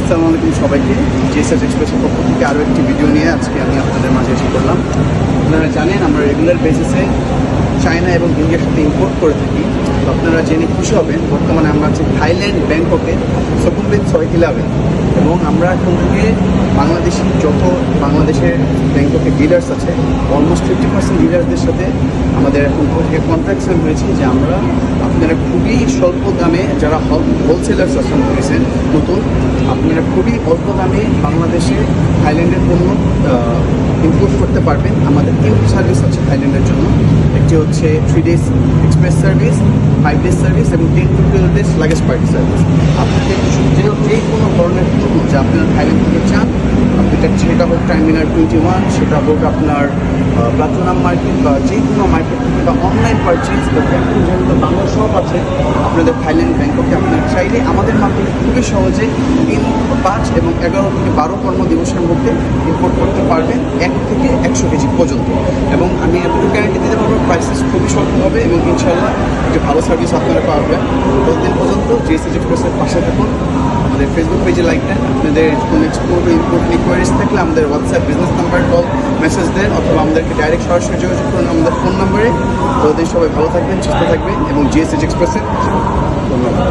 আসসালামু আলাইকুম সবাইকে। জিএসএস এক্সপ্রেসের পক্ষ থেকে আরও একটি ভিডিও নিয়ে আজকে আমি আপনাদের মাঝে এসে করলাম। আপনারা জানেন আমরা রেগুলার বেসিসে চায়না এবং ইন্ডিয়ার সাথে ইম্পোর্ট করে থাকি। তো আপনারা জেনে খুশি হবেন বর্তমানে আমরা আছি থাইল্যান্ড ব্যাংককে সুকুমভিত 611 এবং আমরা এখন থেকে বাংলাদেশি যত বাংলাদেশের ব্যাংককের ডিলার্স আছে অলমোস্ট 50% ডিলার্সদের সাথে আমাদের এখন থেকে কন্ট্রাকশন হয়েছে যে আমরা আপনারা খুবই স্বল্প দামে যারা হোলসেলার্স আছেন করেছেন নতুন, আপনারা খুবই অল্প দামে বাংলাদেশে থাইল্যান্ডের পণ্য ইম্পোর্ট করতে পারবেন। আমাদের 3টি সার্ভিস আছে থাইল্যান্ডের জন্য। একটি হচ্ছে 3 days express service, 5 days service এবং 10 to 12 days luggage party service. আপনাদের যে কোনো ধরনের পণ্য যে আপনারা থাইল্যান্ড থেকে চান, সেটা হোক টার্মিনাল 21, সেটা হোক আপনার প্লাটিনাম মার্কেট বা যে কোনো মার্কেট থেকে বা অনলাইন পারচেজ বা যেগুলো বাংলা শপ আছে আপনাদের থাইল্যান্ড ব্যাংককে আপনারা চাইলে আমাদের মাধ্যমে খুবই সহজে 3, 5 এবং 11 থেকে 12 কর্মদিবসের মধ্যে ইম্পোর্ট করতে পারবেন 1 থেকে 100 কেজি পর্যন্ত। এবং আমি এতটুকু গ্যারান্টি দিতে পারবো প্রাইসেস খুবই স্বল্প হবে এবং ইনশাল্লাহ একটি ভালো সার্ভিস আপনারা পাবেন। ততদিন পর্যন্ত জিএসএস এক্সপ্রেসের পাশে থাকুন, আমাদের ফেসবুক পেজে লাইক দেন, আপনাদের কোনো এক্সপোর্ট ইম্পোর্ট ইনকোয়ারিজ থাকলে আমাদের WhatsApp business number call message দেন অথবা আমাদেরকে ডাইরেক্ট সরাসরি যোগাযোগ করুন আমাদের ফোন নাম্বারে। ততদিন সবাই ভালো থাকবেন, সুস্থ থাকবেন এবং জিএসএস এক্সপ্রেসের ধন্যবাদ।